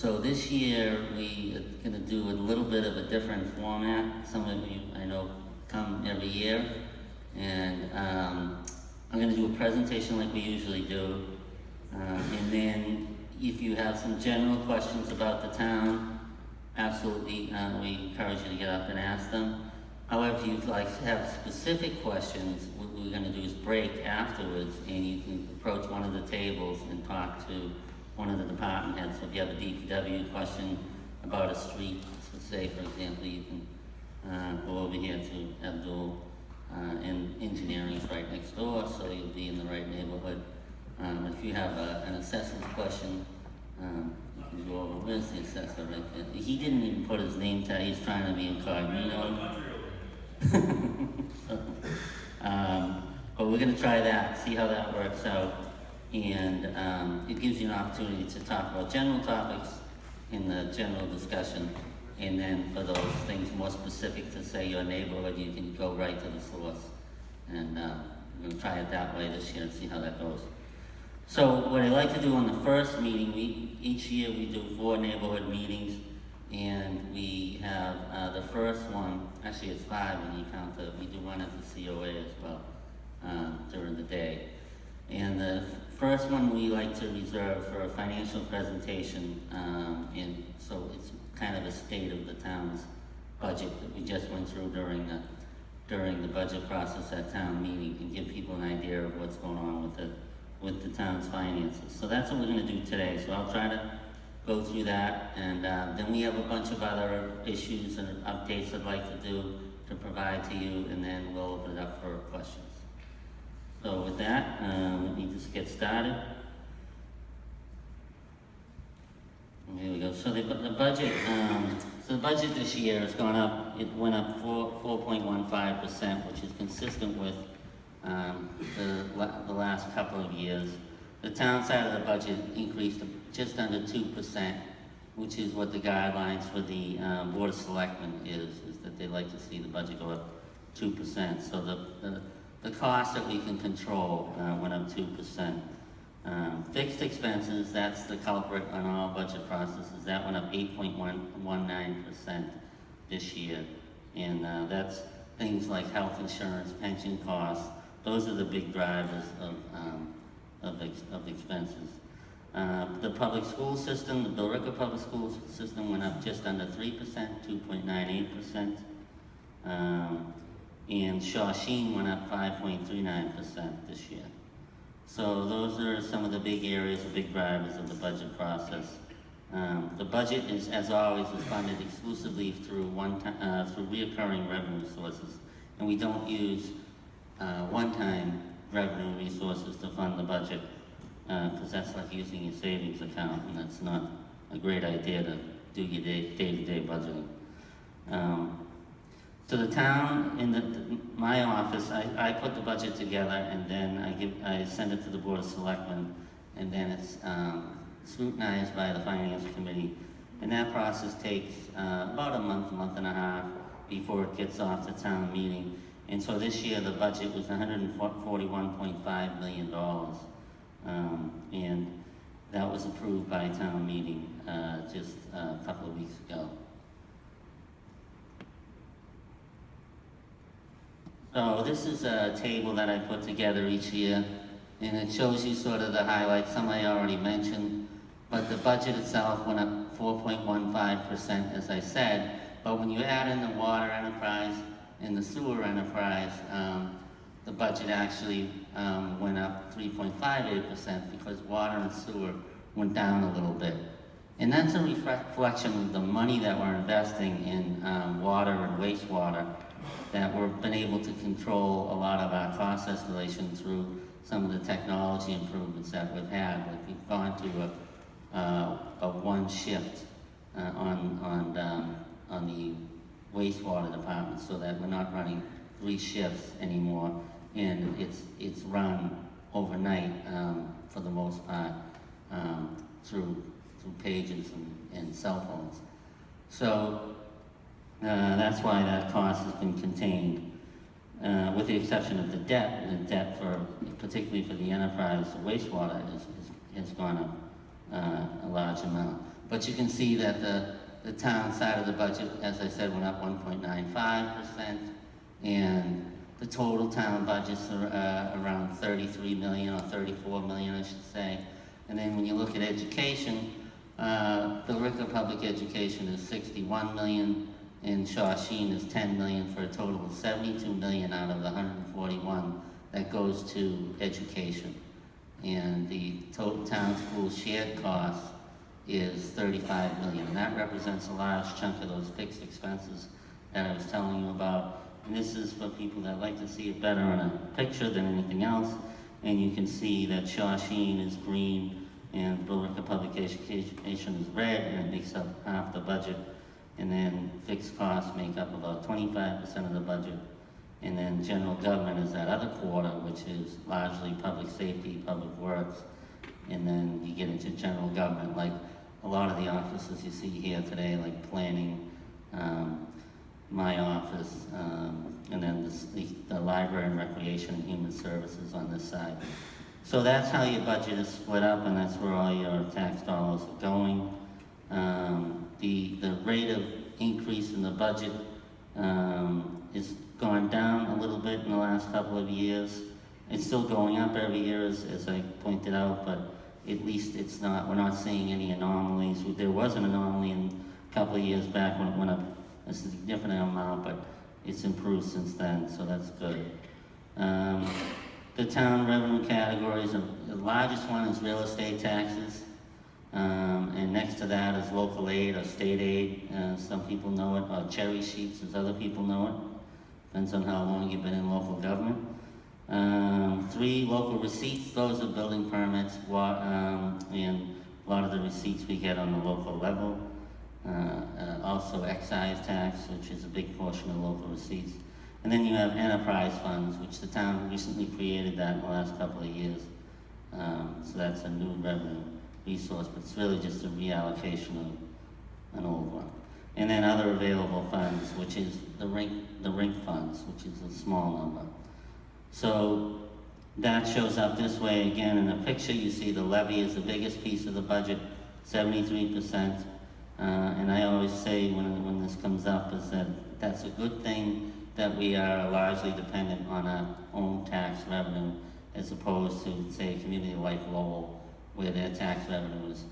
So this year, we are gonna do a little bit of a different format. Some of you, I know, come every year. And I'm gonna do a presentation like we usually do. And then if you have some general questions about the town, absolutely, we encourage you to get up and ask them. However, if you'd like to have specific questions, what we're gonna do is break afterwards, and you can approach one of the tables and talk to one of the department heads. So if you have a DPW question about a street, say for example, you can go over here to Abdul, and engineering is right next door, so you'll be in the right neighborhood. If you have an assessor's question, you can go over, where's the assessor right there? He didn't even put his name tag, he's trying to be incognito. But we're gonna try that, see how that works out. And it gives you an opportunity to talk about general topics in the general discussion. And then for those things more specific to, say, your neighborhood, you can go right to the source. And we're gonna try it that way this year and see how that goes. So what I like to do on the first meeting, each year we do 4 neighborhood meetings. And we have the first one, actually it's 5 when you count we do one at the COA as well during the day. And the first one we like to reserve for a financial presentation, and so it's kind of a state of the town's budget that we just went through during the budget process at town meeting, and give people an idea of what's going on with the town's finances. So that's what we're going to do today. So I'll try to go through that, and then we have a bunch of other issues and updates I'd like to do to provide to you, and then we'll open it up for questions. So with that, let me just get started. Here we go. So the budget, the budget this year has gone up. It went up 4.15%, which is consistent with the last couple of years. The town side of the budget increased to just under 2%, which is what the guidelines for the Board of Selectmen is that they like to see the budget go up 2%. So the cost that we can control went up 2%. Fixed expenses, that's the culprit on all budget processes, that went up 8.19% this year. And that's things like health insurance, pension costs. Those are the big drivers of expenses. The public school system, the Billerica Public School System went up just under 3%, 2.98%. And Shawsheen went up 5.39% this year. So those are some of the big areas, the big drivers of the budget process. The budget is, as always, is funded exclusively through through reoccurring revenue sources, and we don't use one-time revenue resources to fund the budget, because that's like using your savings account, and that's not a great idea to do your day-to-day budgeting. So the town, in my office, I put the budget together, and then I send it to the Board of Selectmen, and then it's scrutinized by the Finance Committee. And that process takes about a month and a half before it gets off to town meeting. And so this year the budget was $141.5 million, and that was approved by town meeting just a couple of weeks ago. So this is a table that I put together each year, and it shows you sort of the highlights. Some I already mentioned, but the budget itself went up 4.15%, as I said. But when you add in the water enterprise and the sewer enterprise, the budget actually went up 3.58% because water and sewer went down a little bit. And that's a reflection of the money that we're investing in water and wastewater, that we've been able to control a lot of our cost escalation through some of the technology improvements that we've had. Like we've gone to a one shift on the wastewater department, so that we're not running 3 shifts anymore, and it's run overnight for the most part through pages and cell phones. So that's why that cost has been contained, with the exception of the debt. The debt particularly for the enterprise wastewater has gone up a large amount. But you can see that the town side of the budget, as I said, went up 1.95%, and the total town budget's around 33 million, or 34 million, I should say. And then when you look at education, Billerica Public Education is 61 million, and Shawshene is 10 million, for a total of 72 million out of the 141 that goes to education. And the total town school shared cost is 35 million, and that represents a large chunk of those fixed expenses that I was telling you about. And this is for people that like to see it better in a picture than anything else. And you can see that Shawshene is green and Billerica Public Education is red, and it makes up half the budget. And then fixed costs make up about 25% of the budget. And then general government is that other quarter, which is largely public safety, public works. And then you get into general government, like a lot of the offices you see here today, like planning, my office, and then the library and recreation and human services on this side. So that's how your budget is split up, and that's where all your tax dollars are going. The rate of increase in the budget is gone down a little bit in the last couple of years. It's still going up every year, as I pointed out, but at least we're not seeing any anomalies. There was an anomaly a couple of years back when it went up a significant amount, but it's improved since then, so that's good. The town revenue categories, the largest one is real estate taxes, and next to that is local aid or state aid. Some people know it, or cherry sheets as other people know it. Depends on how long you've been in local government. 3 local receipts, those are building permits, and a lot of the receipts we get on the local level. Also excise tax, which is a big portion of local receipts. And then you have enterprise funds, which the town recently created that in the last couple of years. So that's a new revenue resource, but it's really just a reallocation of an old one. And then other available funds, which is the rink funds, which is a small number. So that shows up this way again in the picture. You see the levy is the biggest piece of the budget, 73%. And I always say when this comes up is that that's a good thing that we are largely dependent on our own tax revenue, as opposed to, say, a community like Lowell, where their tax revenue is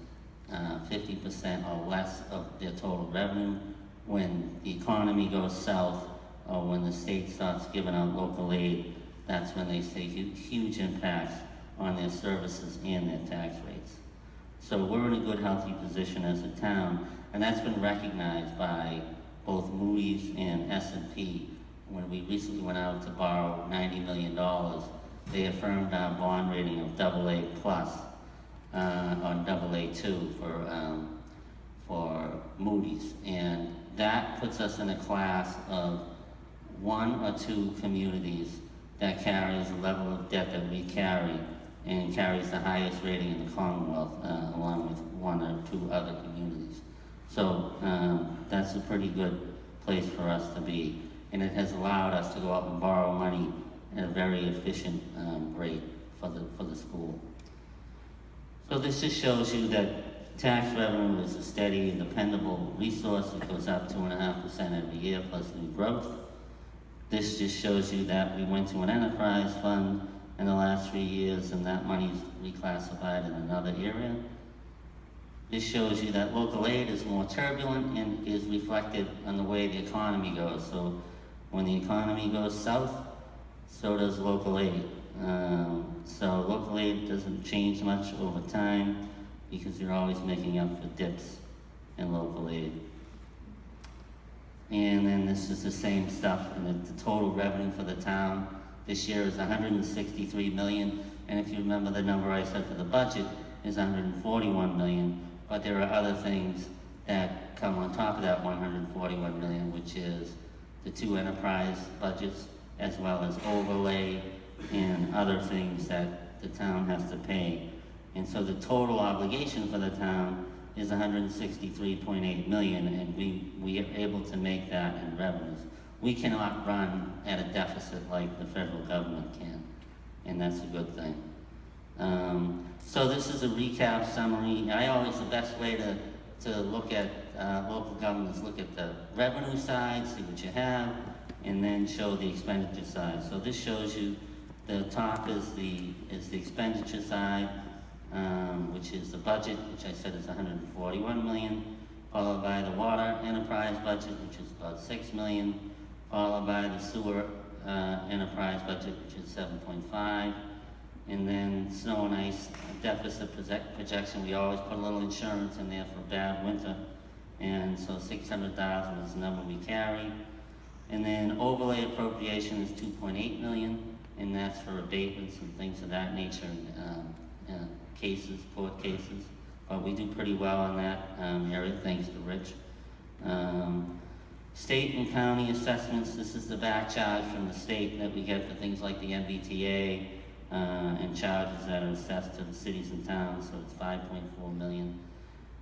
50% or less of their total revenue. When the economy goes south, or when the state starts giving out local aid, that's when they see huge impacts on their services and their tax rates. So we're in a good, healthy position as a town, and that's been recognized by both Moody's and S&P. When we recently went out to borrow $90 million, they affirmed our bond rating of AA plus on AA2 for Moody's, and that puts us in a class of 1 or 2 communities that carries the level of debt that we carry, and carries the highest rating in the Commonwealth, along with 1 or 2 other communities. So that's a pretty good place for us to be, and it has allowed us to go out and borrow money at a very efficient rate for the school. So this just shows you that tax revenue is a steady and dependable resource. It goes up 2.5% every year plus new growth. This just shows you that we went to an enterprise fund in the last 3 years, and that money's reclassified in another area. This shows you that local aid is more turbulent and is reflected on the way the economy goes. So when the economy goes south, so does local aid. So local aid doesn't change much over time because you're always making up for dips in local aid. And then this is the same stuff, and the total revenue for the town this year is 163 million, and if you remember the number I said for the budget is 141 million, but there are other things that come on top of that 141 million, which is the 2 enterprise budgets, as well as overlay and other things that the town has to pay. And so the total obligation for the town is 163.8 million, and we are able to make that in revenues. We cannot run at a deficit like the federal government can, and that's a good thing. So this is a recap summary. The best way to to look at, local governments look at the revenue side, see what you have, and then show the expenditure side. So this shows you, the top is the expenditure side, which is the budget, which I said is 141 million, followed by the water enterprise budget, which is about 6 million, followed by the sewer enterprise budget, which is 7.5, and then snow and ice deficit projection. We always put a little insurance in there for a bad winter, and so 600,000 is the number we carry. And then overlay appropriation is 2.8 million, and that's for abatements and things of that nature, cases, court cases. But we do pretty well on that area, thanks to Rich. State and county assessments, this is the back charge from the state that we get for things like the MBTA and charges that are assessed to the cities and towns, so it's 5.4 million.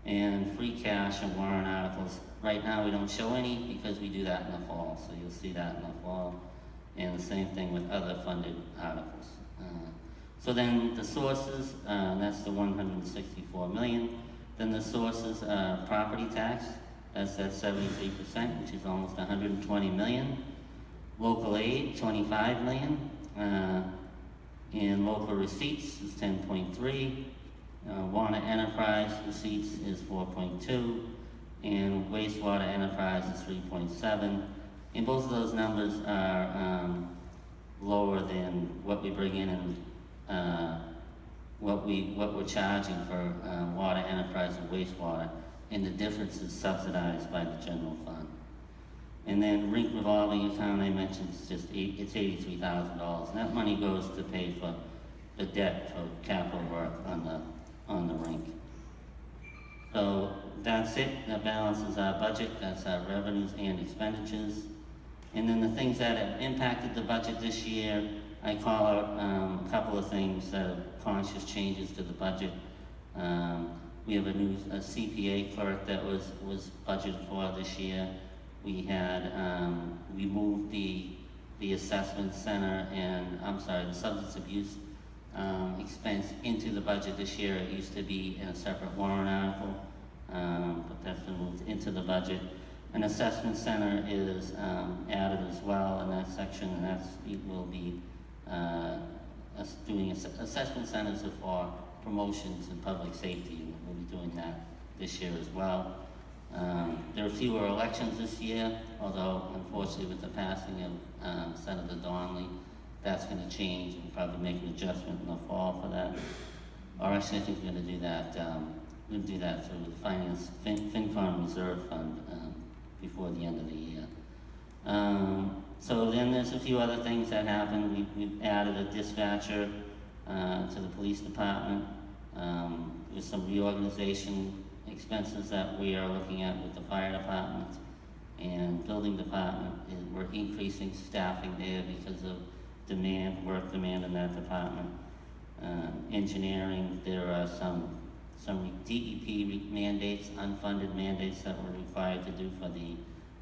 And free cash and warrant articles, right now we don't show any because we do that in the fall, so you'll see that in the fall. And the same thing with other funded articles. So then the sources, that's the 164 million. Then the sources, property tax, that's at 73%, which is almost 120 million. Local aid, 25 million. And local receipts is 10.3. Water enterprise receipts is 4.2. And wastewater enterprise is 3.7. And both of those numbers are lower than what we bring in and what we're charging for water enterprise and wastewater, and the difference is subsidized by the general fund. And then rink revolving account, I mentioned, it's $83,000, and that money goes to pay for the debt for capital work on the rink. So that's it. That balances our budget. That's our revenues and expenditures. And then the things that have impacted the budget this year, I call out a couple of things that are conscious changes to the budget. We have a new CPA clerk that was budgeted for this year. We had, we moved the assessment center and, the substance abuse expense into the budget this year. It used to be in a separate warrant article, but that's been moved into the budget. An assessment center is added as well in that section, and it will be doing assessment centers are for promotions in public safety, and we'll be doing that this year as well. There are fewer elections this year, although unfortunately with the passing of Senator Donnelly, that's going to change, and we'll probably make an adjustment in the fall for that. Or actually, I think we're going to do that. We're going to do that through the Finance FinCom Reserve Fund before the end of the year. So then there's a few other things that happened. We've added a dispatcher to the police department. There's some reorganization expenses that we are looking at with the fire department and building department. We're increasing staffing there because of work demand in that department. Engineering, there are some DEP mandates, unfunded mandates that we're required to do for the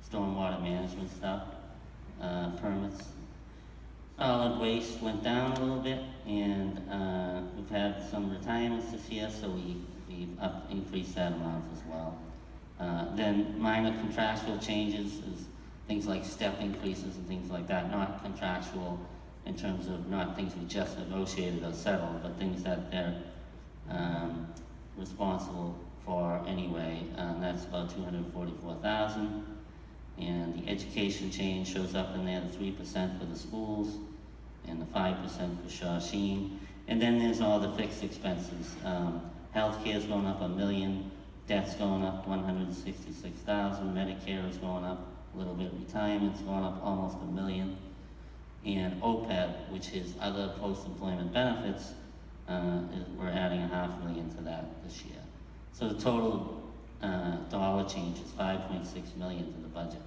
stormwater management stuff, permits. Solid waste went down a little bit, and we've had some retirements this year, so we've increased that amount as well. Then minor contractual changes is things like step increases and things like that, not contractual in terms of not things we just negotiated or settled, but things that they're responsible for anyway. That's about 244,000. And the education change shows up in there, the 3% for the schools and the 5% for Shawsheen. And then there's all the fixed expenses. Healthcare's going up $1 million, debt's going up 166,000, Medicare is going up a little bit, retirement's going up almost $1 million. And OPEB, which is other post-employment benefits, we're adding $500,000 to that this year. So the total dollar change is $5.6 million to the budget.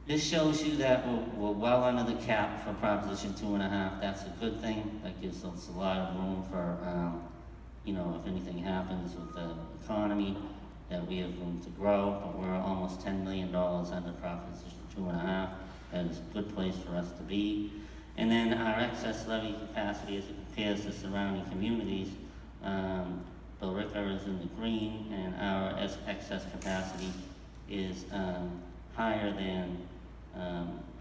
This shows you that we're well under the cap for Proposition 2.5. That's a good thing. That gives us a lot of room for, if anything happens with the economy, that we have room to grow. But we're almost $10 million under Proposition 2.5. That is a good place for us to be. And then our excess levy capacity as it compares to surrounding communities. Billerica is in the green, and our excess capacity is higher than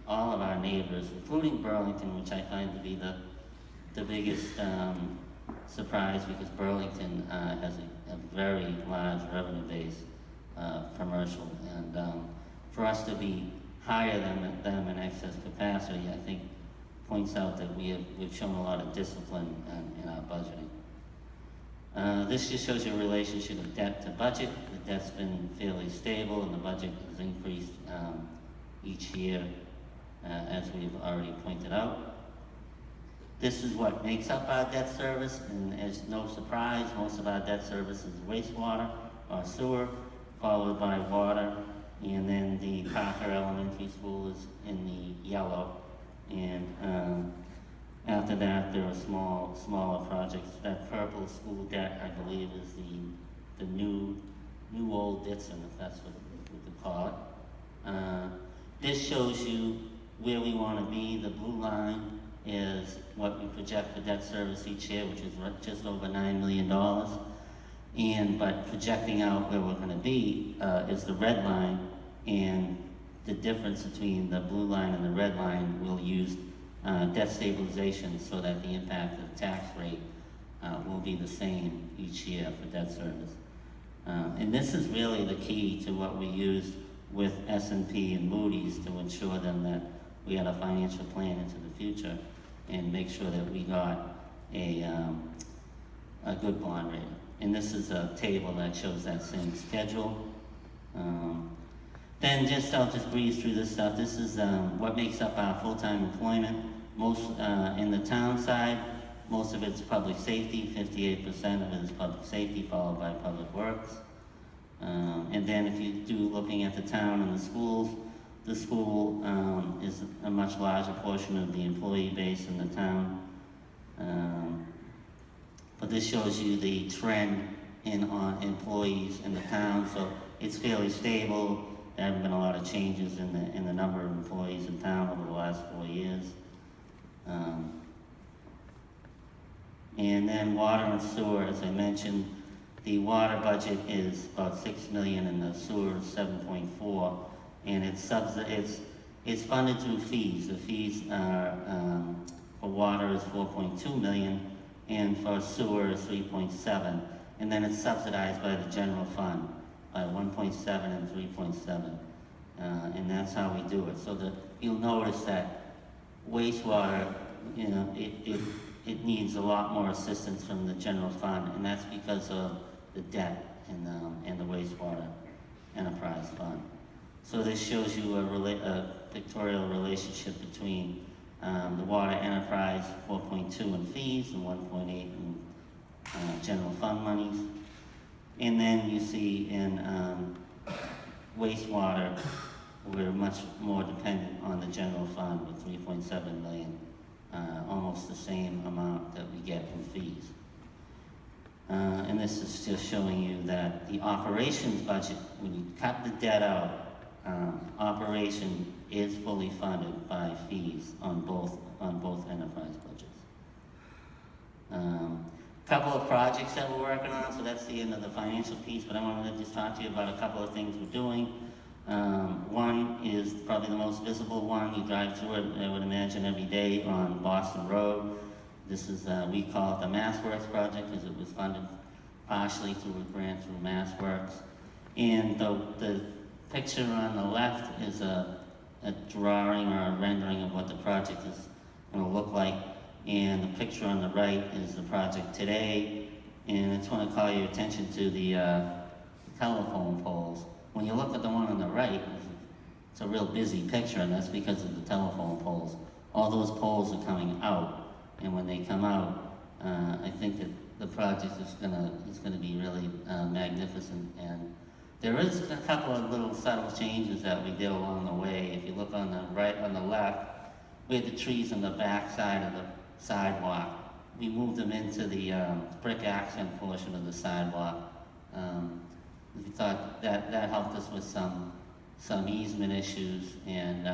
all of our neighbors, including Burlington, which I find to be the biggest surprise, because Burlington has a very large revenue base, commercial, and for us to be higher than them in excess capacity, I think points out that we've shown a lot of discipline in our budgeting. This just shows you a relationship of debt to budget. The debt's been fairly stable, and the budget has increased each year, as we've already pointed out. This is what makes up our debt service, and as no surprise, most of our debt service is wastewater or sewer, followed by water, and then the Parker Elementary School is in the yellow, and after that there are smaller projects. That purple school debt, I believe, is the new old Ditson, if that's what we could call it. This shows you where we want to be. The blue line is what we project for debt service each year, which is just over $9 million. But projecting out where we're going to be is the red line, and the difference between the blue line and the red line will use debt stabilization, so that the impact of the tax rate will be the same each year for debt service. And this is really the key to what we used with S&P and Moody's to ensure them that we had a financial plan into the future and make sure that we got a good bond rating. And this is a table that shows that same schedule. Then I'll just breeze through this stuff. This is what makes up our full-time employment. Most in the town side, most of it's public safety. 58% of it is public safety, followed by public works. And then if you do looking at the town and the schools, the school is a much larger portion of the employee base in the town. But this shows you the trend on employees in the town, so it's fairly stable. There haven't been a lot of changes in the number of employees in town over the last 4 years. And then water and sewer, as I mentioned, the water budget is about $6 million, and the sewer is 7.4, and it's funded through fees. The fees are for water is 4.2 million, and for sewer is 3.7, and then it's subsidized by the general fund by 1.7 and 3.7, and that's how we do it. So you'll notice that wastewater, it needs a lot more assistance from the general fund, and that's because of the debt in the wastewater enterprise fund. So this shows you a pictorial relationship between the water enterprise, 4.2 in fees and 1.8 in general fund monies. And then you see in wastewater, we're much more dependent on the general fund with 3.7 million, almost the same amount that we get in fees. And this is just showing you that the operations budget, when you cut the debt out, operation is fully funded by fees on both enterprise budgets. Couple of projects that we're working on, so that's the end of the financial piece, but I wanted to just talk to you about a couple of things we're doing. One is probably the most visible one. You drive through it, I would imagine, every day on Boston Road. This is, we call it the MassWorks project, because it was funded partially through a grant through MassWorks. And the picture on the left is a drawing or a rendering of what the project is going to look like. And the picture on the right is the project today. And I just want to call your attention to the telephone poles. When you look at the one on the right, it's a real busy picture, and that's because of the telephone poles. All those poles are coming out, and when they come out, I think that the project is gonna be really magnificent. And there is a couple of little subtle changes that we did along the way. If you look on the right, on the left, we had the trees on the back side of the sidewalk. We moved them into the brick accent portion of the sidewalk. We thought that helped us with some easement issues, and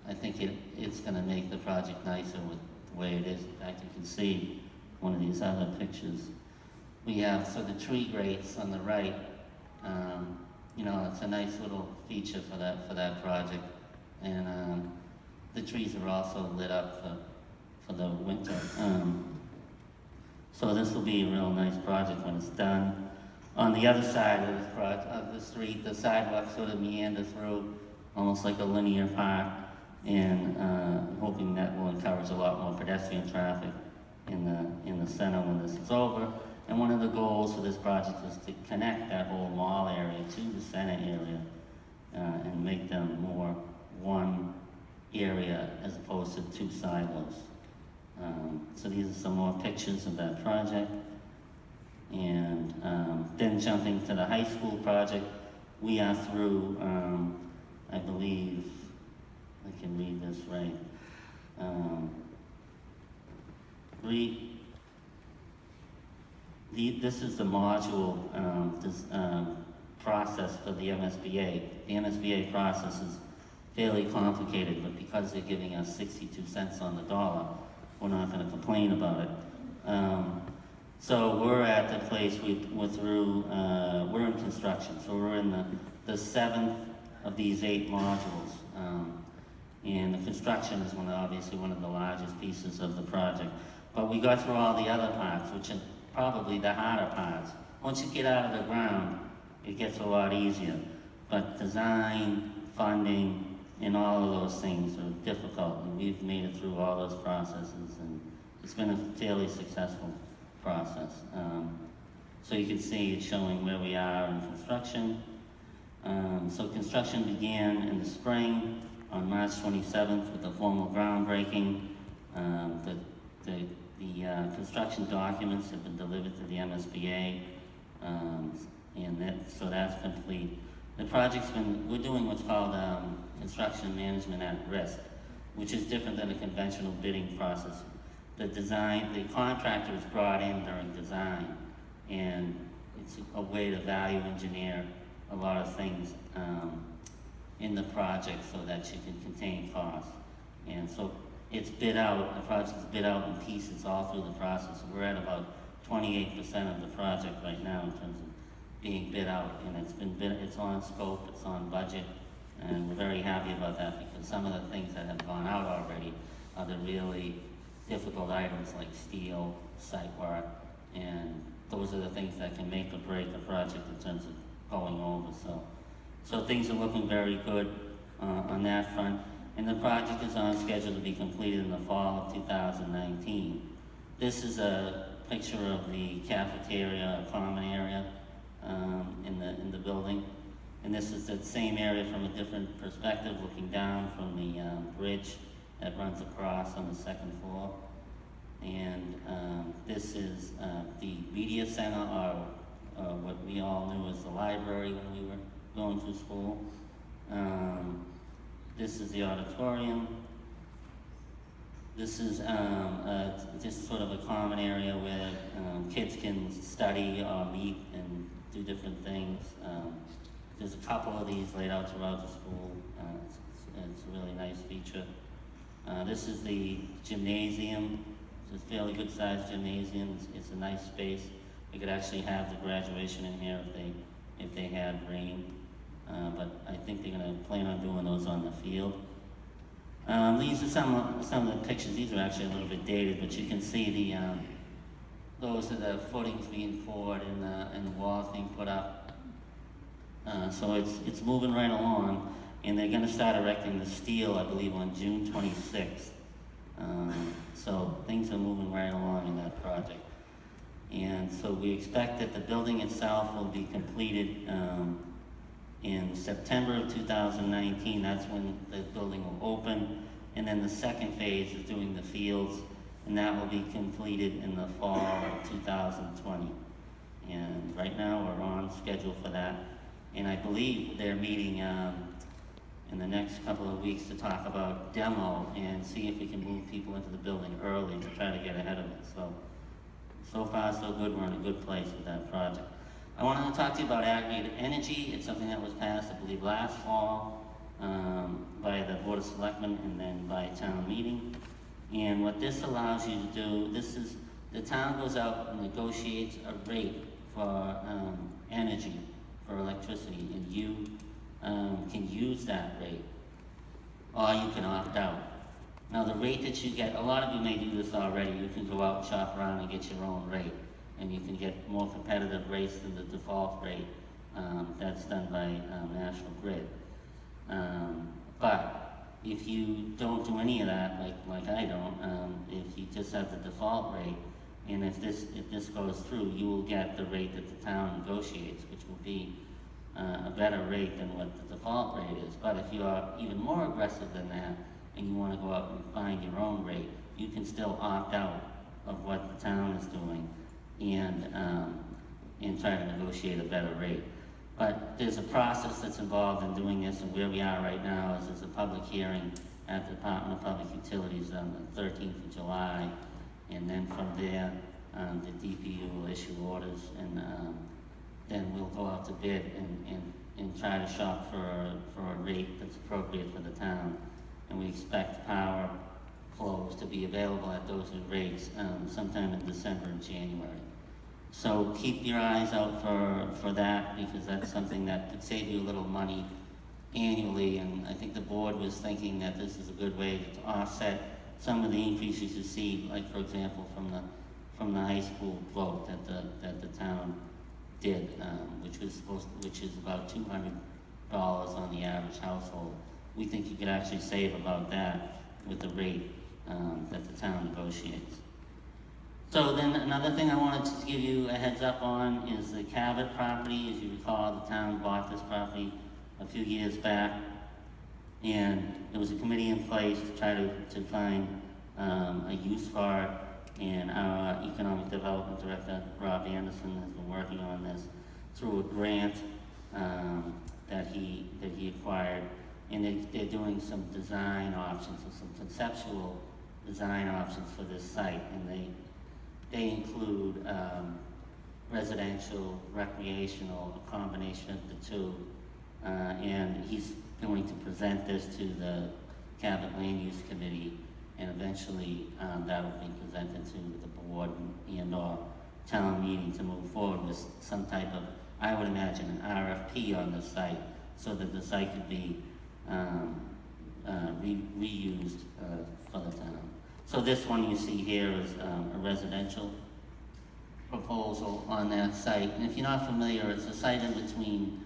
I think it's going to make the project nicer with the way it is. In fact, you can see one of these other pictures. We have, so the tree grates on the right, you know, it's a nice little feature for that project. And, the trees are also lit up for the winter. So this will be a real nice project when it's done. On the other side of this of the street, the sidewalk sort of meander through, almost like a linear park, and hoping that will encourage a lot more pedestrian traffic in the center when this is over. And one of the goals for this project is to connect that whole mall area to the center area and make them more one area as opposed to two silos. So these are some more pictures of that project. And then jumping to the high school project, we are through, I believe, I can read this right. This is the module process for the MSBA. The MSBA process is fairly complicated, but because they're giving us 62 cents on the dollar, we're not going to complain about it. So we're at the place we're through, we're in construction, so we're in the seventh of these 8 modules. And the construction is obviously one of the largest pieces of the project. But we got through all the other parts, which are probably the harder parts. Once you get out of the ground, it gets a lot easier. But design, funding, and all of those things are difficult, and we've made it through all those processes, and it's been a fairly successful process. So you can see it's showing where we are in construction. So construction began in the spring on March 27th with a formal groundbreaking. The construction documents have been delivered to the MSBA, so that's complete. The project's we're doing what's called construction management at risk, which is different than a conventional bidding process. The contractor is brought in during design, and it's a way to value engineer a lot of things in the project so that you can contain costs. And so it's bid out, the project's bid out in pieces all through the process. We're at about 28% of the project right now in terms of being bid out, and it's on scope, it's on budget, and we're very happy about that because some of the things that have gone out already are the really difficult items like steel, site work, and those are the things that can make or break a project in terms of going over. So things are looking very good on that front, and the project is on schedule to be completed in the fall of 2019. This is a picture of the cafeteria, common area in the building, and this is the same area from a different perspective, looking down from the bridge that runs across on the second floor. And this is the media center, or what we all knew as the library when we were going through school. This is the auditorium. This is just sort of a common area where kids can study or meet and do different things. There's a couple of these laid out throughout the school. It's a really nice feature. This is the gymnasium. It's a fairly good sized gymnasium. It's a nice space. We could actually have the graduation in here if they had rain. But I think they're gonna plan on doing those on the field. These are some of the pictures. These are actually a little bit dated, but you can see those are the footings being poured and the walls being put up. So it's moving right along, and they're gonna start erecting the steel, I believe, on June 26th. So things are moving right along in that project. And so we expect that the building itself will be completed in September of 2019. That's when the building will open. And then the second phase is doing the fields, and that will be completed in the fall of 2020. And right now we're on schedule for that. And I believe they're meeting in the next couple of weeks to talk about demo and see if we can move people into the building early to try to get ahead of it. So far so good. We're in a good place with that project. I wanted to talk to you about aggregated energy. It's something that was passed, I believe, last fall by the Board of Selectmen and then by town meeting. And what this allows you to do, the town goes out and negotiates a rate for energy for electricity, and you can use that rate, or you can opt out. Now, the rate that you get, a lot of you may do this already, you can go out and shop around and get your own rate, and you can get more competitive rates than the default rate that's done by National Grid. But if you don't do any of that, like I don't, if you just have the default rate, and if this goes through, you will get the rate that the town negotiates, which will be a better rate than what the default rate is. But if you are even more aggressive than that, and you want to go out and find your own rate, you can still opt out of what the town is doing and try to negotiate a better rate. But there's a process that's involved in doing this, and where we are right now is there's a public hearing at the Department of Public Utilities on the 13th of July, and then from there, the DPU will issue orders, and then we'll go out to bid and try to shop for a rate that's appropriate for the town. And we expect power flows to be available at those new rates sometime in December and January. So keep your eyes out for that, because that's something that could save you a little money annually, and I think the board was thinking that this is a good way to offset some of the increases you see, like for example from the high school vote that the town did, which is about $200 on the average household. We think you could actually save about that with the rate that the town negotiates. So then another thing I wanted to give you a heads up on is the Cabot property. As you recall, the town bought this property a few years back, and there was a committee in place to try to find a use for it, and our Economic Development Director, Rob Anderson, has been working on this through a grant that he acquired, and they're doing some design options, or some conceptual design options for this site, and they include residential, recreational, a combination of the two, and he's going to present this to the Cabot Land Use Committee, and eventually that will be presented to the board and/or town meeting to move forward with some type of, I would imagine, an RFP on the site, so that the site could be reused for the town. So this one you see here is a residential proposal on that site. And if you're not familiar, it's a site in between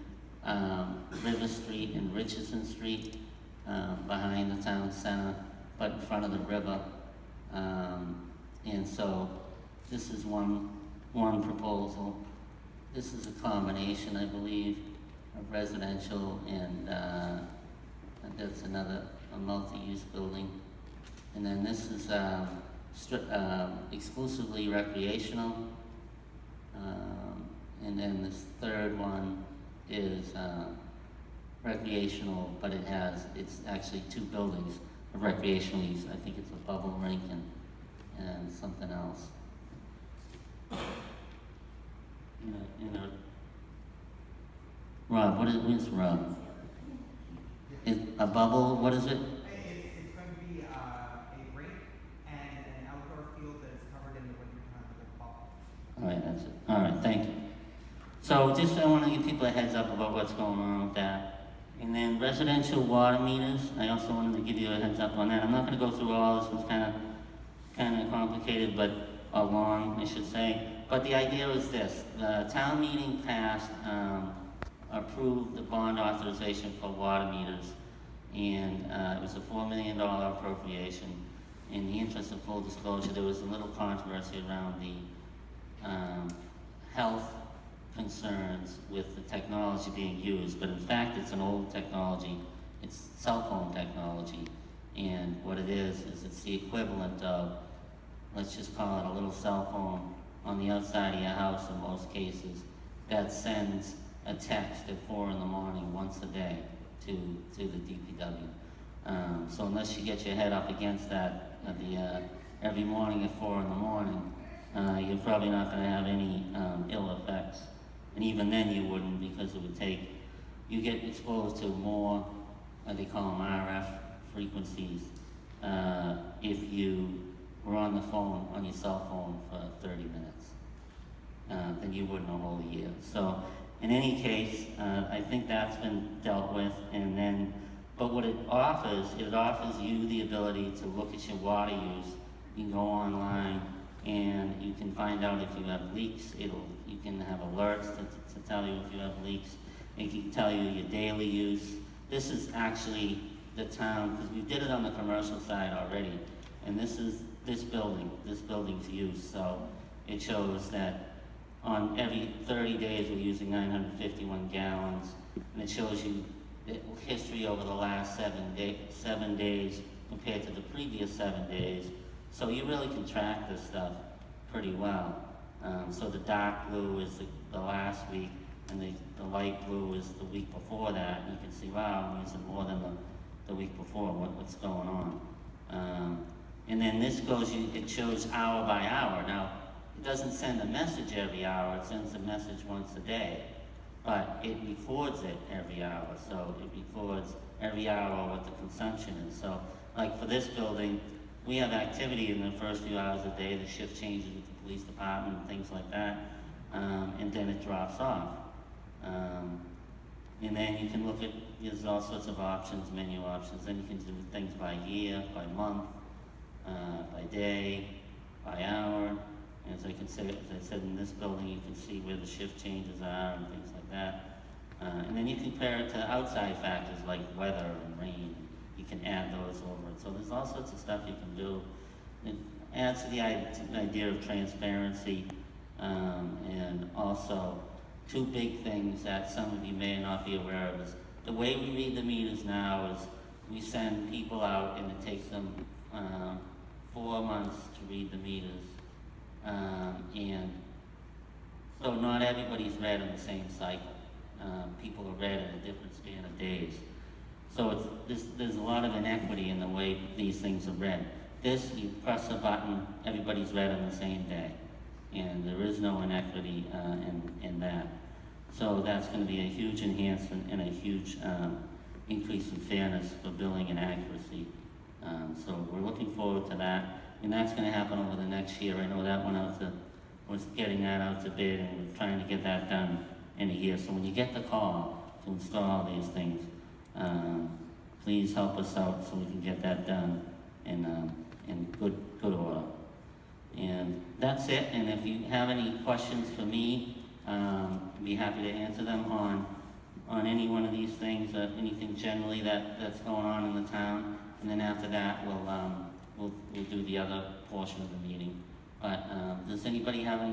River Street and Richardson Street, behind the town center, but in front of the river. And so this is one proposal. This is a combination, I believe, of residential and that's a multi-use building. And then this is exclusively recreational. And then this third one is recreational, but it's actually two buildings of recreational use. I think it's a bubble rink and something else. Rob, what is Rob? A bubble, what is it? It's going to be a rink and an outdoor field that is covered in the wintertime with a bubble. All right, that's it. All right, thank you. So just I want to give people a heads up about what's going on with that. And then residential water meters, I also wanted to give you a heads up on that. I'm not going to go through all this, it's kind of complicated, but long, I should say. But the idea is this: the town meeting passed, approved the bond authorization for water meters, and it was a $4 million appropriation. In the interest of full disclosure, there was a little controversy around the health concerns with the technology being used, but in fact it's an old technology. It's cell phone technology, and what it is it's the equivalent of, let's just call it a little cell phone on the outside of your house in most cases, that sends a text at 4 in the morning once a day to the DPW. So unless you get your head up against that every morning at 4 in the morning, you're probably not going to have any ill effects. And even then you wouldn't, because it would take, you get exposed to more, they call them RF frequencies, if you were on the phone, on your cell phone for 30 minutes, than you would in a whole year. So in any case, I think that's been dealt with, and then, but what it offers you the ability to look at your water use. You can go online and you can find out if you have leaks. You can have alerts to tell you if you have leaks. It can tell you your daily use. This is actually the town, because we did it on the commercial side already, and this is this building's use. So it shows that on every 30 days we're using 951 gallons, and it shows you the history over the last 7 days compared to the previous 7 days. So you really can track this stuff pretty well. So the dark blue is the last week, and the light blue is the week before that. And you can see, wow, I'm using more than the week before. What's going on? And then this it shows hour by hour. Now, it doesn't send a message every hour. It sends a message once a day, but it records it every hour. So it records every hour what the consumption is. So, like for this building, we have activity in the first few hours of the day. The shift changes with the police department and things like that, and then it drops off. And then you can look at, there's all sorts of options, menu options. Then you can do things by year, by month, by day, by hour. And as I said, in this building, you can see where the shift changes are and things like that. And then you compare it to outside factors like weather and rain. You can add those over it. So there's all sorts of stuff you can do. It adds to the idea of transparency, and also two big things that some of you may not be aware of is the way we read the meters now is we send people out and it takes them 4 months to read the meters. And so not everybody's read in the same cycle. People are read in a different span of days. So there's a lot of inequity in the way these things are read. This, you press a button, everybody's read on the same day. And there is no inequity in that. So that's going to be a huge enhancement and a huge increase in fairness for billing and accuracy. So we're looking forward to that. And that's going to happen over the next year. I know that we're getting that out to bid, and we're trying to get that done in a year. So when you get the call to install these things, please help us out so we can get that done in good order. And that's it. And if you have any questions for me, I'd be happy to answer them on any one of these things, anything generally that's going on in the town. And then after that, we'll do the other portion of the meeting. But does anybody have any